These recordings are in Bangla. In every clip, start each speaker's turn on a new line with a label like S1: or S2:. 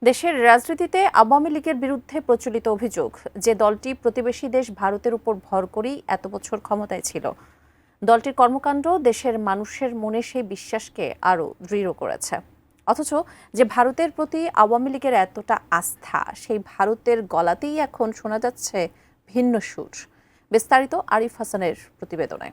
S1: দেশের রাজনীতিতে আওয়ামী লীগের বিরুদ্ধে প্রচলিত অভিযোগ যে দলটি প্রতিবেশী দেশ ভারতের উপর ভর করেই এত বছর ক্ষমতায় ছিল। দলটির কর্মকাণ্ড দেশের মানুষের মনে সেই বিশ্বাসকে আরও দৃঢ় করেছে। অথচ যে ভারতের প্রতি আওয়ামী লীগের এতটা আস্থা, সেই ভারতের গলাতেই এখন শোনা যাচ্ছে ভিন্ন সুর। বিস্তারিত আরিফ হাসানের প্রতিবেদনে।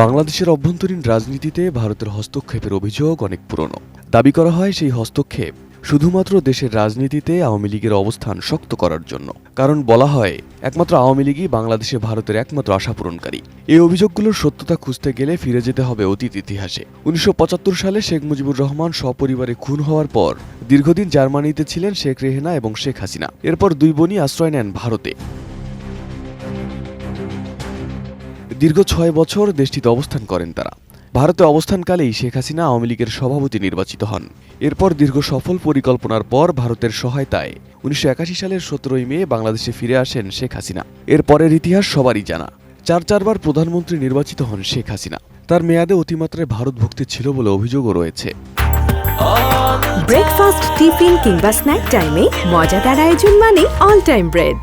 S2: বাংলাদেশের অভ্যন্তরীণ রাজনীতিতে ভারতের হস্তক্ষেপের অভিযোগ অনেক পুরনো। দাবি করা হয় সেই হস্তক্ষেপ শুধুমাত্র দেশের রাজনীতিতে আওয়ামী লীগের অবস্থান শক্ত করার জন্য। কারণ বলা হয় একমাত্র আওয়ামী লীগই বাংলাদেশে ভারতের একমাত্র আশা পূরণকারী। এই অভিযোগগুলোর সত্যতা খুঁজতে গেলে ফিরে যেতে হবে অতীত ইতিহাসে। ১৯৭৫ সালে শেখ মুজিবুর রহমান সপরিবারে খুন হওয়ার পর দীর্ঘদিন জার্মানিতে ছিলেন শেখ রেহেনা এবং শেখ হাসিনা। এরপর দুই বোনই আশ্রয় নেন ভারতে। দীর্ঘ ৬ বছর দেশটিতে অবস্থান করেন তারা। ভারতে অবস্থানকালেই শেখ হাসিনা আওয়ামী লীগের সভাপতি নির্বাচিত হন। এরপর দীর্ঘ সফল পরিকল্পনার পর ভারতের সহায়তায় ১৯৮১ সালের ১৭ই মে বাংলাদেশে ফিরে আসেন শেখ হাসিনা। এরপরের ইতিহাস সবারই জানা। চারবার প্রধানমন্ত্রী নির্বাচিত হন শেখ হাসিনা। তার মেয়াদে অতিমাত্রায় ভারত ভক্তি ছিল বলে অভিযোগও রয়েছে।
S3: ব্রেকফাস্ট, টিফিন কিংবা স্ন্যাক টাইমে মজাদার আয়োজন মানে অল টাইম ব্রেড।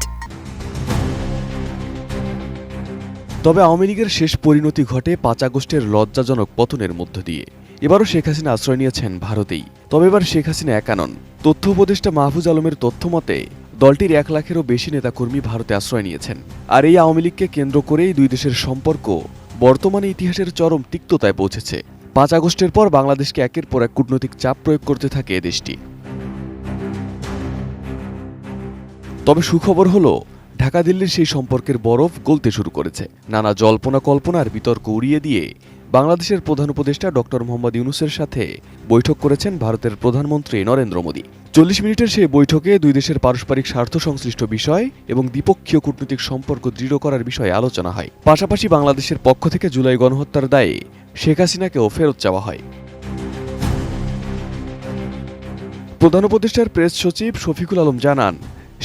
S2: তবে আওয়ামী লীগের শেষ পরিণতি ঘটে ৫ আগস্টের লজ্জাজনক পতনের মধ্য দিয়ে। এবারও শেখ হাসিনা আশ্রয় নিয়েছেন ভারতেই। তবে এবার শেখ হাসিনা একা নন। তথ্য উপদেষ্টা মাহফুজ আলমের তথ্য মতে দলটির ১ লাখেরও বেশি নেতাকর্মী ভারতে আশ্রয় নিয়েছেন। আর এই আওয়ামী লীগকে কেন্দ্র করেই দুই দেশের সম্পর্ক বর্তমানে ইতিহাসের চরম তিক্ততায় পৌঁছেছে। ৫ আগস্টের পর বাংলাদেশকে একের পর এক কূটনৈতিক চাপ প্রয়োগ করতে থাকে এ দেশটি। তবে সুখবর হলো ঢাকা দিল্লির সেই সম্পর্কের বরফ গলতে শুরু করেছে। নানা জল্পনা কল্পনার বিতর্ক উড়িয়ে দিয়ে বাংলাদেশের প্রধান উপদেষ্টা ডক্টর মোহাম্মদ ইউনূসের সাথে বৈঠক করেছেন ভারতের প্রধানমন্ত্রী নরেন্দ্র মোদী। ৪০ মিনিটের সেই বৈঠকে দুই দেশের পারস্পরিক স্বার্থ সংশ্লিষ্ট বিষয় এবং দ্বিপক্ষীয় কূটনৈতিক সম্পর্ক দৃঢ় করার বিষয়ে আলোচনা হয়। পাশাপাশি বাংলাদেশের পক্ষ থেকে জুলাই গণহত্যার দায়ে শেখ হাসিনাকেও ফেরত চাওয়া হয়। প্রধান উপদেষ্টার প্রেস সচিব শফিকুল আলম জানান,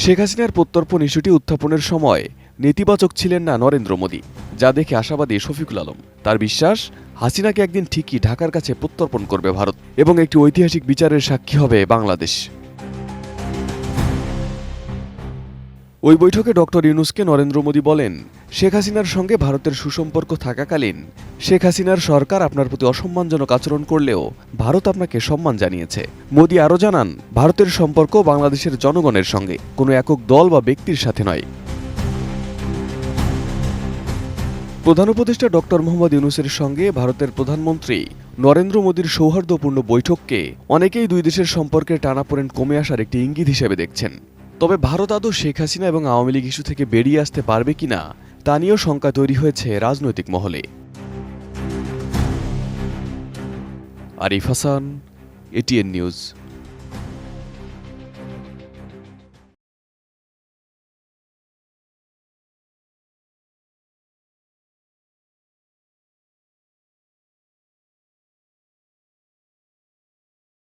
S2: শেখ হাসিনার প্রত্যর্পণ ইস্যুটি উত্থাপনের সময় নেতিবাচক ছিলেন না নরেন্দ্র মোদী, যা দেখে আশাবাদী শফিকুল আলম। তার বিশ্বাস, হাসিনাকে একদিন ঠিকই ঢাকার কাছে প্রত্যর্পণ করবে ভারত এবং একটি ঐতিহাসিক বিচারের সাক্ষী হবে বাংলাদেশ। ওই বৈঠকে ডক্টর ইউনূসকে নরেন্দ্র মোদী বলেন, শেখ হাসিনার সঙ্গে ভারতের সুসম্পর্ক থাকাকালীন শেখ হাসিনার সরকার আপনার প্রতি অসম্মানজনক আচরণ করলেও ভারত আপনাকে সম্মান জানিয়েছে। মোদী আরও জানান, ভারতের সম্পর্ক বাংলাদেশের জনগণের সঙ্গে, কোনো একক দল বা ব্যক্তির সাথে নয়। প্রধান উপদেষ্টা ডক্টর মোহাম্মদ ইউনূসের সঙ্গে ভারতের প্রধানমন্ত্রী নরেন্দ্র মোদীর সৌহার্দ্যপূর্ণ বৈঠককে অনেকেই দুই দেশের সম্পর্কের টানাপোড়েন কমে আসার একটি ইঙ্গিত হিসেবে দেখছেন। তবে ভারত আদৌ শেখ হাসিনা এবং আওয়ামী লীগ ইস্যু থেকে বেরিয়ে আসতে পারবে কিনা তা নিয়েও শঙ্কা তৈরি হয়েছে রাজনৈতিক মহলে। Arif Hasan, ATN news.